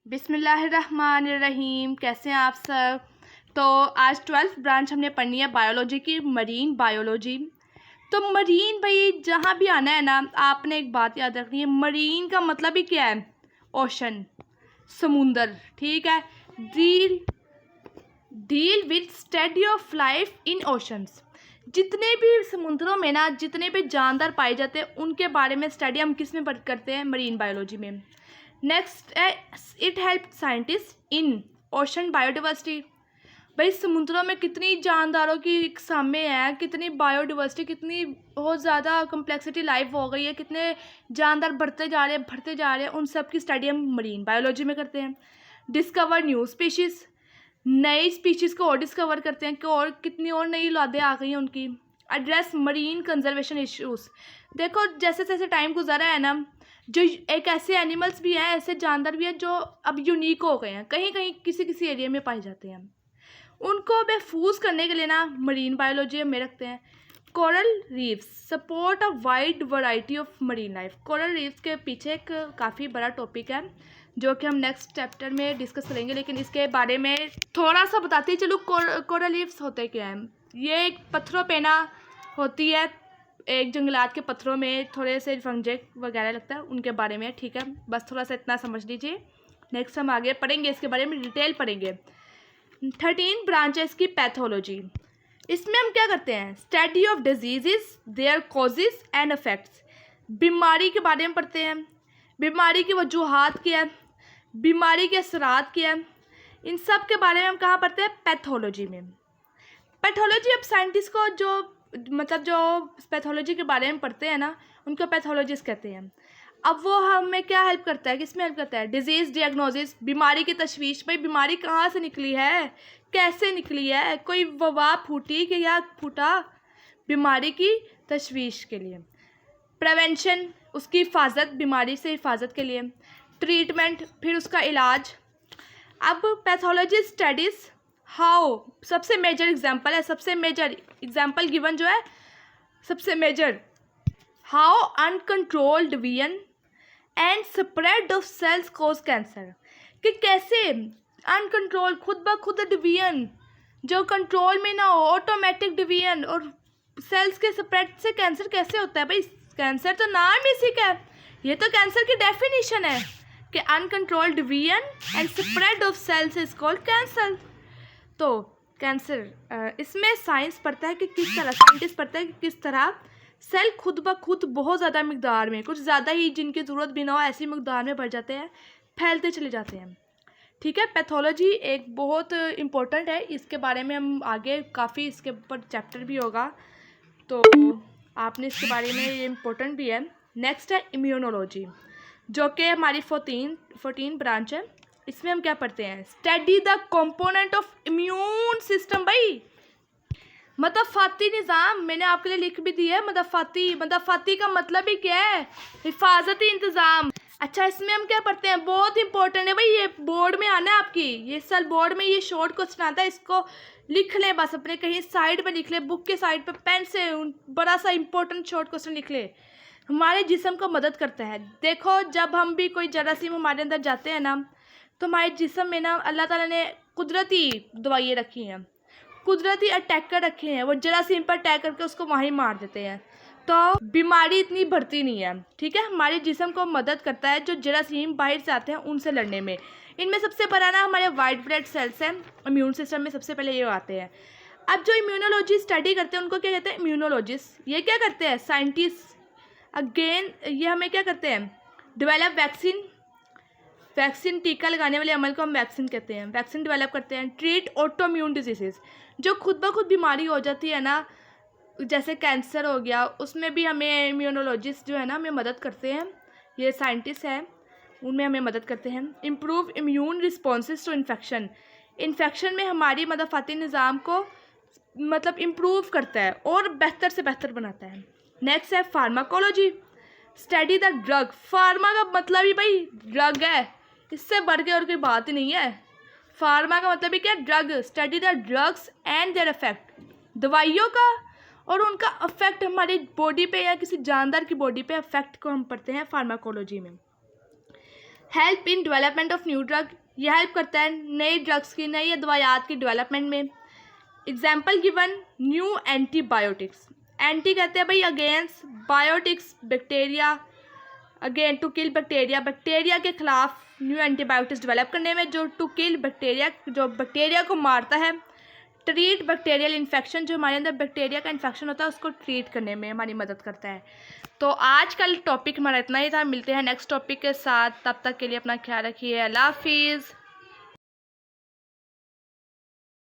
बिस्मिल्लाहिर्रहमानिर्रहीम। कैसे हैं आप सब। तो आज 12th ब्रांच हमने पढ़नी है बायोलॉजी की, मरीन बायोलॉजी। तो मरीन भाई जहाँ भी आना है ना, आपने एक बात याद रखनी है, मरीन का मतलब ही क्या है? ओशन, समुंदर। ठीक है। Deal with study of life in oceans. जितने भी समुद्रों में ना, जितने भी जानदार पाए जाते हैं, उनके बारे में स्टडी हम किस में करते हैं? मरीन बायोलॉजी में। नेक्स्ट है, it help scientist in ocean biodiversity. भाई समुद्रों में कितनी जानदारों की इकसामें हैं, कितनी बायोडाइवर्सिटी, कितनी बहुत ज़्यादा कम्प्लेक्सिटी लाइफ हो गई है, कितने जानदार बढ़ते जा रहे हैं, उन सब की स्टडी हम मरीन बायोलॉजी में करते हैं। डिस्कवर न्यू स्पीशीज़, नई स्पीशीज़ को और डिस्कवर करते हैं कि और कितनी और नई औलादें आ गई हैं उनकी। Address marine conservation issues. देखो जैसे जैसे टाइम गुजरा है ना, जो एक ऐसे एनिमल्स भी हैं, ऐसे जानवर भी हैं जो अब यूनिक हो गए हैं, कहीं कहीं किसी किसी एरिया में पाए जाते हैं। उनको महफूज करने के लिए ना मरीन बायोलॉजी में रखते हैं। Coral reefs support a wide variety of marine life. Coral reefs के पीछे एक काफ़ी बड़ा टॉपिक है जो कि हम नेक्स्ट चैप्टर में डिस्कस करेंगे, लेकिन इसके बारे में थोड़ा सा बताते ही चलो। कोरल रीफ्स होते क्या हैं? ये एक पत्थरों पे ना होती है, एक जंगलात के पत्थरों में थोड़े से फंगस वगैरह लगता है, उनके बारे में। ठीक है, बस थोड़ा सा इतना समझ लीजिए। नेक्स्ट हम आगे पढ़ेंगे, इसके बारे में डिटेल पढ़ेंगे। 13 ब्रांचेस की पैथोलॉजी। इसमें हम क्या करते हैं? Study of diseases, their causes and effects. बीमारी के बारे में पढ़ते हैं, बीमारी की वजूहात क्या है, बीमारी के असरात क्या है, इन सब के बारे में हम कहाँ पढ़ते हैं? पैथोलॉजी में। पैथोलॉजी अब साइंटिस्ट को जो पैथोलॉजी के बारे में पढ़ते हैं ना, उनको पैथोलॉजिस्ट कहते हैं। अब वो हमें क्या हेल्प करता है, किसमें हेल्प करता है? डिजीज़ डियग्नोसिस, बीमारी की तशवीश। भाई बीमारी कहाँ से निकली है, कैसे निकली है, कोई वबा फूटी कि या फूटा, बीमारी की तशवीश के लिए। प्रिवेंशन, उसकी हिफाजत, बीमारी से हिफाजत के लिए। ट्रीटमेंट, फिर उसका इलाज। अब पैथोलॉजी स्टडीज़ हाउ, सबसे मेजर एग्जांपल है, सबसे मेजर एग्जांपल गिवन जो है, सबसे major, how uncontrolled division and spread of cells cause cancer. कि कैसे अनकंट्रोल, खुद ब खुद डिवीजन जो कंट्रोल में ना हो, ऑटोमेटिक डिवीजन और सेल्स के स्प्रेड से कैंसर कैसे होता है? भाई कैंसर तो नाम इसी का है, ये तो कैंसर की डेफिनेशन है कि uncontrolled division and spread of cells is called cancer. तो कैंसर, इसमें साइंस पढ़ता है कि किस तरह, साइंटिस्ट पढ़ता है कि किस तरह सेल खुद ब खुद बहुत ज़्यादा मकदार में, कुछ ज़्यादा ही जिनकी ज़रूरत भी ना हो, ऐसी मकदार में बढ़ जाते हैं, फैलते चले जाते हैं। ठीक है, पैथोलॉजी एक बहुत इम्पोर्टेंट है, इसके बारे में हम आगे काफ़ी इसके ऊपर चैप्टर भी होगा, तो आपने इसके बारे में, ये इम्पोर्टेंट भी है। नेक्स्ट है इम्यूनोलॉजी, जो कि हमारी 14 ब्रांच है। इसमें हम क्या पढ़ते हैं? Study the component of immune system. भाई मदफ़ाती निज़ाम मैंने आपके लिए लिख भी दिया है। मदफ़ाती का मतलब ही क्या है? हिफाजती इंतज़ाम। अच्छा, इसमें हम क्या पढ़ते हैं? बहुत इंपॉर्टेंट है भाई, ये बोर्ड में आना है आपकी, ये साल बोर्ड में ये शॉर्ट क्वेश्चन आता है, इसको लिख लें, बस अपने कहीं साइड पे लिख ले, बुक के साइड पे पेन से बड़ा सा इंपॉर्टेंट शॉर्ट क्वेश्चन लिख ले। हमारे जिस्म को मदद करता है। देखो जब हम भी कोई जरासीम हमारे अंदर जाते हैं ना, तो हमारे जिस्म में ना अल्लाह ताला ने कुदरती दवाइयाँ रखी हैं, कुदरती अटैकर रखे हैं, वो जरासीम पर अटैक करके उसको वहीं मार देते हैं, तो बीमारी इतनी बढ़ती नहीं है। ठीक है, हमारे जिस्म को मदद करता है जो जरासीम बाहर से आते हैं उनसे लड़ने में। इनमें सबसे बड़ा ना हमारे वाइट ब्लड सेल्स हैं, इम्यून सिस्टम में सबसे पहले ये आते हैं। अब जो इम्यूनोलॉजी स्टडी करते हैं उनको क्या कहते हैं? इम्यूनोलॉजिस्ट। ये क्या करते हैं? साइंटिस्ट। अगेन ये हमें क्या करते हैं? डेवलप वैक्सीन, टीका लगाने वाले अमल को हम वैक्सीन कहते हैं, वैक्सीन डेवलप करते हैं। ट्रीट ऑटोइम्यून डिजीजेस, जो खुद ब खुद बीमारी हो जाती है ना, जैसे कैंसर हो गया, उसमें भी हमें इम्यूनोलॉजिस्ट जो है ना हमें मदद करते हैं, ये साइंटिस्ट हैं, उनमें हमें मदद करते हैं। Improve immune responses to infection में हमारी मदफ़ाती निज़ाम को मतलब इम्प्रूव करता है और बेहतर से बेहतर बनाता है। नेक्स्ट है pharmacology, study the drug. Pharma का मतलब ही भाई ड्रग है, इससे बढ़ के और कोई बात ही नहीं है। फार्मा का मतलब ही क्या? Drug. Study the drugs and their effect, दवाइयों का और उनका इफेक्ट हमारी बॉडी पे या किसी जानदार की बॉडी पे इफेक्ट को हम पढ़ते हैं फार्माकोलॉजी में। Help in development of new drug, यह हेल्प करता है नई ड्रग्स की, नई दवायात की डेवलपमेंट में। Example given, new antibiotics, anti कहते हैं भाई against, biotics bacteria, again to kill bacteria, bacteria के खिलाफ न्यू एंटीबायोटिक्स डेवलप करने में, जो टू किल बैक्टीरिया, जो बैक्टीरिया को मारता है। ट्रीट बैक्टीरियल इन्फेक्शन, जो हमारे अंदर बैक्टीरिया का इन्फेक्शन होता है उसको ट्रीट करने में हमारी मदद करता है। तो आज का टॉपिक हमारा इतना ही था, मिलते हैं नेक्स्ट टॉपिक के साथ, तब तक के लिए अपना ख्याल रखिए, अल्लाह हाफिज़।